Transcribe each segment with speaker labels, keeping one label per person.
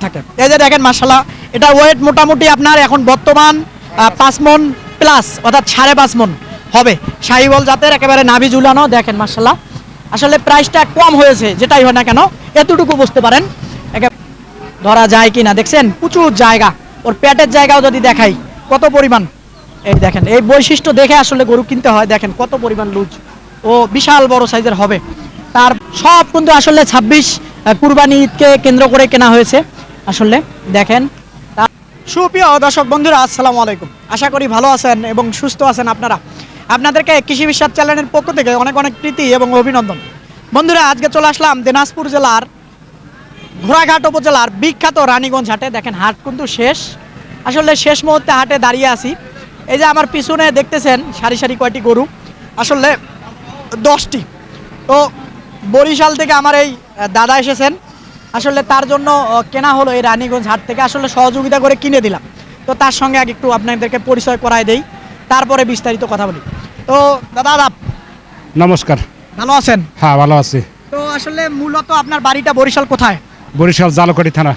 Speaker 1: থাকে। এই যে দেখেন মাশাআল্লাহ, এটা ওয়েট মোটামুটি আপনার এখন বর্তমান 5 মণ প্লাস, অর্থাৎ 5.5 মণ হবে। শাহিওয়াল জাতের একেবারে নাভি ঝুলানো, দেখেন মাশাআল্লাহ। আসলে প্রাইসটা কম হয়েছে, যেটাই হয় না কেন, এতটুকু বুঝতে পারেন ধরা যায় কিনা। দেখছেন প্রচুর জায়গা, ওর পেটের জায়গাও যদি দেখাই কত পরিমাণ। এই দেখেন, এই বৈশিষ্ট্য দেখে আসলে গরু কিনতে হয়। দেখেন কত পরিমাণ লুজ, ও বিশাল বড় সাইজের হবে। তার সব কিন্তু আসলে 26 কুরবানি ঈদকে কেন্দ্র করে কেনা হয়েছে। আসলে দেখেন। সুপ্রিয় দর্শক বন্ধুরা, আসসালামু আলাইকুম। আশা করি ভালো আছেন এবং সুস্থ আছেন আপনারা। আপনাদেরকে কৃষি বিশ্বাস চ্যানেলের পক্ষ থেকে অনেক অনেক প্রীতি এবং অভিনন্দন। বন্ধুরা, আজকে চলে আসলাম দিনাজপুর জেলার ঘোড়াঘাট উপজেলার বিখ্যাত রানীগঞ্জ হাটে। দেখেন হাট কিন্তু শেষ, আসলে শেষ মুহূর্তে হাটে দাঁড়িয়ে আছি। এই যে আমার পিছনে দেখতেছেন সারি সারি কয়টি গরু, আসলে 10টি। তো বরিশাল থেকে আমার এই দাদা এসেছেন, আসলে তার জন্য কেনা হলো এই রানীগঞ্জ হাট থেকে। আসলে সহযোগিতা করে কিনে দিলাম। তো তার সঙ্গে আগে একটু আপনাদেরকে পরিচয় করায় দেই, তারপরে বিস্তারিত কথা বলি। তো দাদা আদাব,
Speaker 2: নমস্কার।
Speaker 1: ভালো আছেন?
Speaker 2: হ্যাঁ, ভালো আছি।
Speaker 1: তো আসলে মূলত আপনার বাড়িটা বরিশাল কোথায়?
Speaker 2: বরিশাল জালকাঠি থানা।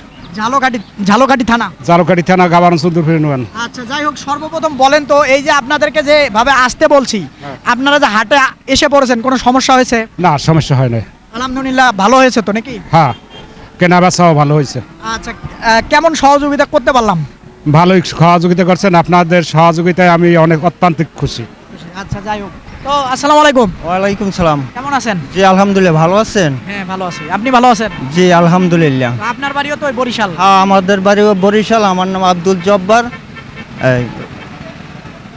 Speaker 1: ঝালকাঠি থানা।
Speaker 2: জালকাঠি থানা, গাবারন চৌধুরী ইউনিয়ন।
Speaker 1: আচ্ছা, যাই হোক, সর্বপ্রথম বলেন তো, এই যে আপনাদেরকে যেভাবে আসতে বলছি, আপনারা যে হাটে এসে পড়েছেন, কোনো সমস্যা হয়েছে?
Speaker 2: না, সমস্যা হয় না।
Speaker 1: আলহামদুলিল্লাহ ভালো হয়েছে তো নাকি?
Speaker 2: হ্যাঁ, কেনা বেচাও ভালো হয়েছে।
Speaker 1: আচ্ছা, কেমন সহযোগিতা করতে পারলাম?
Speaker 2: ভালোই সহযোগিতা করছেন, আপনাদের সহযোগিতায় আমি অনেক অত্যন্ত খুশি।
Speaker 1: আচ্ছা, যাই হোক, তো আসসালামু আলাইকুম।
Speaker 3: ওয়ালাইকুম সালাম।
Speaker 1: কেমন আছেন?
Speaker 3: জি আলহামদুলিল্লাহ, ভালো আছেন?
Speaker 1: হ্যাঁ, ভালো আছি। আপনি ভালো আছেন?
Speaker 3: জি আলহামদুলিল্লাহ।
Speaker 1: তো আপনার বাড়িও তো ওই বরিশাল?
Speaker 3: হ্যাঁ, আমাদের বাড়িও বরিশাল। আমার নাম আব্দুল জব্বার। এই তো।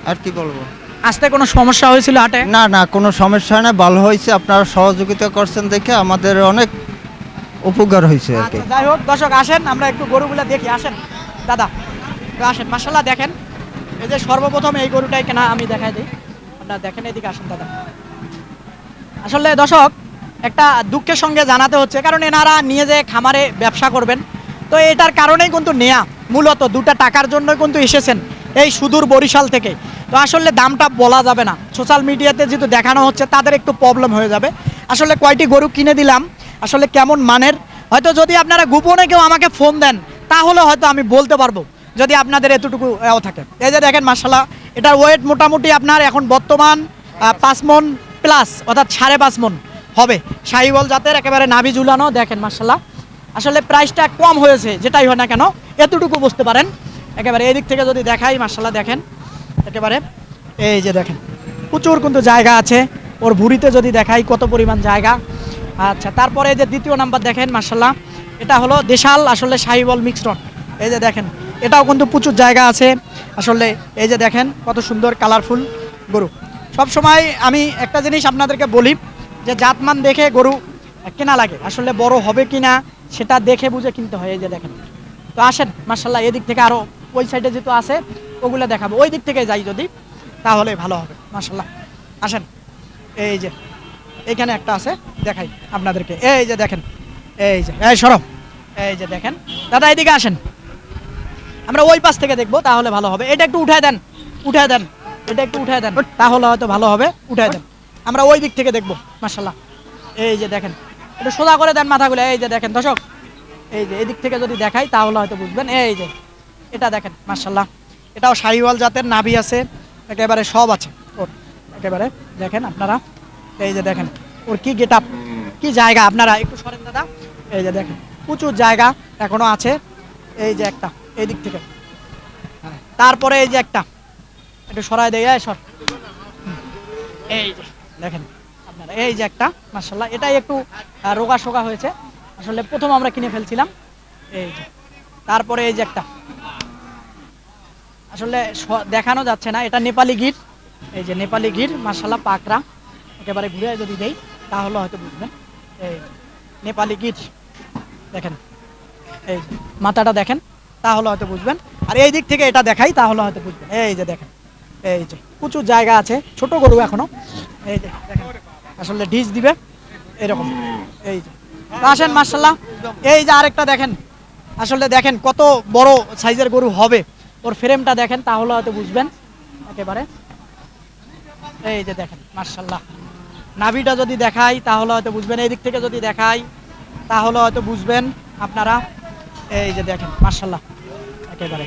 Speaker 3: আর কি বলবো?
Speaker 1: আসতে কোনো সমস্যা হয়েছিল হাটে?
Speaker 3: না না, কোনো সমস্যা হয় না, ভালো হয়েছে। আপনারা সহযোগিতা করছেন দেখে আমাদের অনেক উপকার হয়েছে আর কি।
Speaker 1: আচ্ছা, যাই হোক, দর্শক আসেন আমরা একটু গরুগুলা দেখি। আসেন দাদা, তো আসেন। মাশাআল্লাহ, দেখেন এই যে সর্বপ্রথম এই গরুটাই কেনা, আমি দেখাই দিই। আপনারা দেখেন, এদিকে আসেন দাদা। আসলে দর্শক, একটা দুঃখের সঙ্গে জানাতে হচ্ছে, কারণ এনারা নিয়ে যে খামারে ব্যবসা করবেন, তো এটার কারণেই কিন্তু নেয়া, মূলত দুটা টাকার জন্যই কিন্তু এসেছেন এই সুদূর বরিশাল থেকে। তো আসলে দামটা বলা যাবে না, সোশ্যাল মিডিয়াতে যেহেতু দেখানো হচ্ছে, তাদের একটু প্রবলেম হয়ে যাবে। আসলে কয়টি গরু কিনে দিলাম, আসলে কেমন মানের, হয়তো যদি আপনারা গোপনে কেউ আমাকে ফোন দেন, তাহলে হয়তো আমি বলতে পারবো, যদি আপনাদের এতটুকু থাকে। এই যে দেখেন মাশাআল্লাহ, এটার ওয়েট মোটামুটি আপনার এখন বর্তমান 5 মণ প্লাস, অর্থাৎ 5.5 মণ হবে। শাহিওয়াল জাতের একেবারে নাভি ঝুলানো, দেখেন মাশাআল্লাহ। আসলে প্রাইসটা কম হয়েছে, যেটাই হয় না কেন, এতটুকু বুঝতে পারেন। একেবারে এদিক থেকে যদি দেখাই, মাশাআল্লাহ দেখেন একেবারে, এই যে দেখেন প্রচুর কিন্তু জায়গা আছে। ওর ভুঁড়িতে যদি দেখাই কত পরিমাণ জায়গা। আচ্ছা, তারপরে এই যে দ্বিতীয় নাম্বার দেখেন মাশাআল্লাহ, এটা হলো দেশাল আসলে শাহিওয়াল মিক্সড। এই যে দেখেন, এটাও কিন্তু প্রচুর জায়গা আছে। আসলে এই যে দেখেন কত সুন্দর কালারফুল গরু। সব সময় আমি একটা জিনিস আপনাদেরকে বলি, যে জাতমান দেখে গরু কেনা লাগে। আসলে বড় হবে কিনা সেটা দেখে বুঝে কিনতে হয়। এই যে দেখেন, তো আসেন মাশাআল্লাহ, এদিক থেকে আরো ওই সাইডে যেহেতু আছে ওগুলো দেখাবো, ওই দিক থেকে যাই যদি, তাহলে ভালো হবে। মাশাআল্লাহ আসেন, এই যে এইখানে একটা আছে, দেখাই আপনাদেরকে। এই যে দেখেন, এই যে এই সরব, এই যে দেখেন দাদা, এইদিকে আসেন, আমরা ওই পাশ থেকে দেখবো, তাহলে ভালো হবে। এটা একটু উঠায় দেন, উঠায় দেন, এটা একটু উঠায় দেন, তাহলে হয়তো ভালো হবে। উঠায় দেন, আমরা ওই দিক থেকে দেখবো। মাশাআল্লাহ, এই যে দেখেন, এটা সোজা করে দেন মাথাগুলো। এই যে দেখেন দর্শক, এই যে এদিক থেকে যদি দেখাই তাহলে হয়তো বুঝবেন। এই যে এটা দেখেন মাশাআল্লাহ, এটাও শাহিওয়াল জাতের, নাভি আছে একেবারে, সব আছে ওর একেবারে। দেখেন আপনারা, এই যে দেখেন ওর কি গেট আপ, কি জায়গা। আপনারা একটু সরেন দাদা, এই যে দেখেন প্রচুর জায়গা এখনো আছে। এই যে একটা এই দিক থেকে, তারপরে এই যে একটা একটু সরায় দেয়, সর। এই যে দেখেন আপনারা, এই যে একটা মাশাআল্লাহ, এটাই একটু রোগা সোগা হয়েছে। আসলে প্রথম আমরা কিনে ফেলছিলাম। এই যে তারপরে এই যে একটা, আসলে দেখানো যাচ্ছে না, এটা নেপালি গির। এই যে নেপালি গির মাশাআল্লাহ, পাকড়া একেবারে ঘুরে যদি দেই তাহলে হয়তো বুঝবেন। এই নেপালি গির দেখেন, এই যে মাথাটা দেখেন, তাহলে হয়তো বুঝবেন। আর এই দিক থেকে এটা দেখাই, তাহলে হয়তো বুঝবেন। এই যে দেখেন, এই যে প্রচুর জায়গা আছে, ছোট গরু এখনো। এই যে দেখেন, আসলে ডিশ দিবে এরকম। এই যে আসেন মাশাআল্লাহ, এই যে আরেকটা দেখেন, আসলে দেখেন কত বড় সাইজের গরু হবে। ওর ফ্রেমটা দেখেন, তাহলে হয়তো বুঝবেন একেবারে। এই যে দেখেন মাশাআল্লাহ, নাভিটা যদি দেখাই তাহলে হয়তো বুঝবেন। এই দিক থেকে যদি দেখাই তাহলে হয়তো বুঝবেন আপনারা। এই যে দেখেন মাশাল্লাহ একেবারে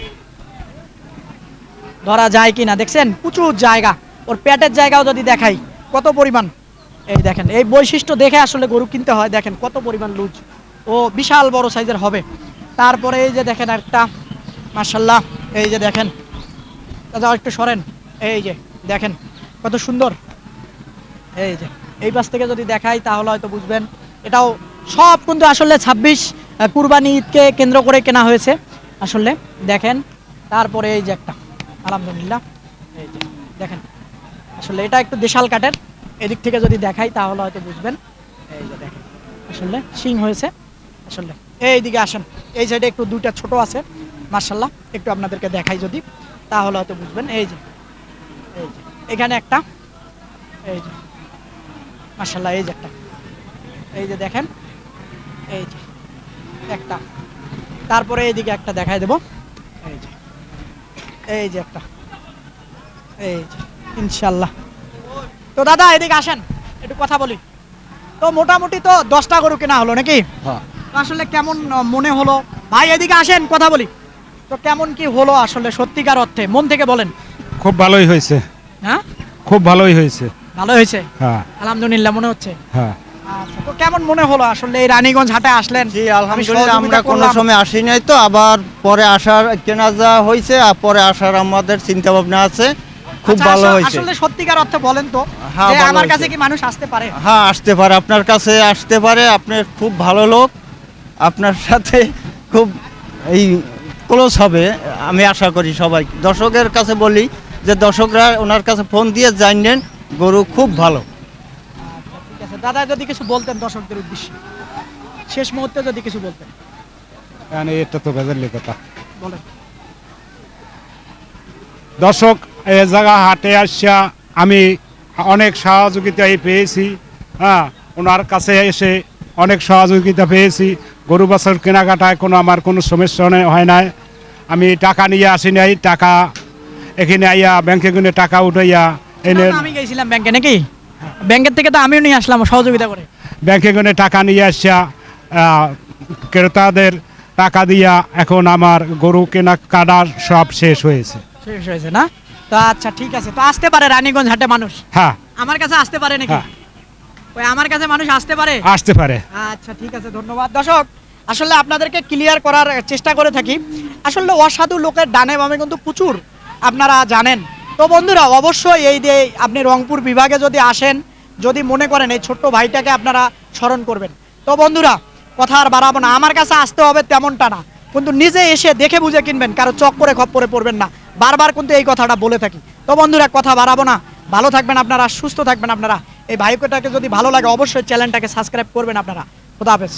Speaker 1: ধরা যায় কি না দেখছেন প্রচুর জায়গা, ওর পেটের জায়গাও যদি দেখাই কত পরিমাণ, এই দেখেন এই বৈশিষ্ট্য দেখে আসলে গরু কিনতে হয়। দেখেন কত পরিমাণ লুজ, ও বিশাল বড় সাইজের হবে। তারপরে এই যে দেখেন একটা মাশাল্লাহ, এই যে দেখেন দাদা একটু সরেন, এই যে দেখেন কত সুন্দর। এই যে এই পাশ থেকে যদি দেখাই তাহলে হয়তো বুঝবেন। এটাও সব কিন্তু আসলে 26 কুরবানি ঈদকে কেন্দ্র করে কেনা হয়েছে আসলে দেখেন। তারপরে এই যে একটা আলহামদুলিল্লাহ, এই যে দেখেন আসলে এটা একটু দেশাল কাটের, এদিক থেকে যদি দেখাই তাহলে হয়তো বুঝবেন। এই যে দেখেন আসলে শিং হয়েছে আসলে। এইদিকে আসেন, এই সাইডে একটু দুইটা ছোট আছে মার্শাল্লাহ, একটু আপনাদেরকে দেখাই যদি তাহলে হয়তো বুঝবেন। এই যে এখানে একটা, এই যে মার্শাল্লাহ, এই যে একটা, এই যে দেখেন এই যে একটা। তারপরে এইদিকে একটা দেখাই দেব, এই যে এই যে একটা, এই যে ইনশাল্লাহ। তো দাদা এদিকে আসেন একটু কথা বলি। তো মোটামুটি তো 10টা গরু কেনা হলো নাকি?
Speaker 3: হ্যাঁ।
Speaker 1: তো আসলে কেমন মনে হলো ভাই? এদিকে আসেন কথা বলি। তো কেমন কি হলো আসলে সত্যিকার অর্থে মন থেকে বলেন?
Speaker 2: খুব ভালোই হয়েছে,
Speaker 1: হ্যাঁ
Speaker 2: খুব ভালোই হয়েছে।
Speaker 1: ভালো হয়েছে
Speaker 2: হ্যাঁ
Speaker 1: আলহামদুলিল্লাহ মনে হচ্ছে।
Speaker 2: হ্যাঁ।
Speaker 1: আচ্ছা, তো কেমন মনে হলো আসলে এই রানীগঞ্জ হাটে আসলেন?
Speaker 3: জি
Speaker 1: আমি
Speaker 3: আলহামদুলিল্লাহ,
Speaker 1: সহযোগিতা
Speaker 3: আমরা কোনো
Speaker 1: করলাম।
Speaker 3: সময় আসি নাই, তো আবার পরে আসার কেনা যা হয়েছে আর পরে আসার আমাদের চিন্তা ভাবনা আছে। খুব
Speaker 1: আচ্ছা,
Speaker 3: ভালো হয়েছে।
Speaker 1: আসলে সত্যিকার অর্থে বলেন তো
Speaker 3: হ্যাঁ,
Speaker 1: যে
Speaker 3: ভালো
Speaker 1: আমার
Speaker 3: হয়েছে।
Speaker 1: কাছে কি মানুষ আসতে পারে?
Speaker 3: হ্যাঁ আসতে পারে, আপনার কাছে আসতে পারে। আপনি খুব ভালো লোক, আপনার সাথে খুব এই ক্লোজ হবে আমি আশা করি। সবাই দর্শকের কাছে বলি যে দর্শকরা ওনার কাছে ফোন দিয়ে জানেন গরু খুব ভালো।
Speaker 1: আচ্ছা, ঠিক আছে দাদা, যদি কিছু বলতেন দর্শকদের উদ্দেশ্যে শেষ মুহূর্তে যদি কিছু বলতেন
Speaker 2: মানে এটা তো বেজার কথা।
Speaker 1: বলেন।
Speaker 2: দর্শক এ জায়গা হাটে আসিয়া আমি অনেক সহযোগিতাই পেয়েছি। হ্যাঁ, ওনার কাছে এসে অনেক সহযোগিতা পেয়েছি। গরু বাছুর কেনাকাটায় কোনো আমার কোনো সমস্যা হয় নাই। আমি টাকা নিয়ে আসি নাই, টাকা এখানে আইয়া ব্যাংকে গুনে টাকা উঠাইয়া এনে
Speaker 1: আমি গেছিলাম ব্যাংকে নাকি, ব্যাংকের থেকে তো আমিও নিয়ে আসলাম সহযোগিতা করে।
Speaker 2: ব্যাংকে গুনে টাকা নিয়ে আসিয়া ক্রেতাদের টাকা দিয়া এখন আমার গরু কেনাকাটা সব শেষ হয়েছে।
Speaker 1: শেষ হয়েছে না? তো আচ্ছা ঠিক আছে, তো আসতে পারে রানীগঞ্জ হাটে মানুষ?
Speaker 2: হ্যাঁ,
Speaker 1: আমার কাছে আসতে পারে নাকি?
Speaker 2: হ্যাঁ।
Speaker 1: ওই আমার কাছে মানুষ আসতে পারে?
Speaker 2: আসতে পারে।
Speaker 1: আচ্ছা ঠিক আছে, ধন্যবাদ। দর্শক আসলে আপনাদেরকে ক্লিয়ার করার চেষ্টা করে থাকি, আসলে অসাধু লোকের ডানে বামে কিন্তু প্রচুর আপনারা জানেন। তো বন্ধুরা অবশ্যই এই যে আপনি রংপুর বিভাগে যদি আসেন, যদি মনে করেন এই ছোট্ট ভাইটাকে আপনারা স্মরণ করবেন। তো বন্ধুরা কথা আর বাড়াবো না, আমার কাছে আসতে হবে তেমনটা না, কিন্তু নিজে এসে দেখে বুঝে কিনবেন, কারো চক্করে খপ্পরে পড়বেন না। বারবার কিন্তু এই কথাটা বলে থাকি। তো বন্ধুরা কথা বাড়াবো না, ভালো থাকবেন আপনারা, সুস্থ থাকবেন আপনারা। এই ভাইকোটাকে যদি ভালো লাগে অবশ্যই চ্যানেলটাকে সাবস্ক্রাইব করবেন আপনারা। খোদা হাফেজ।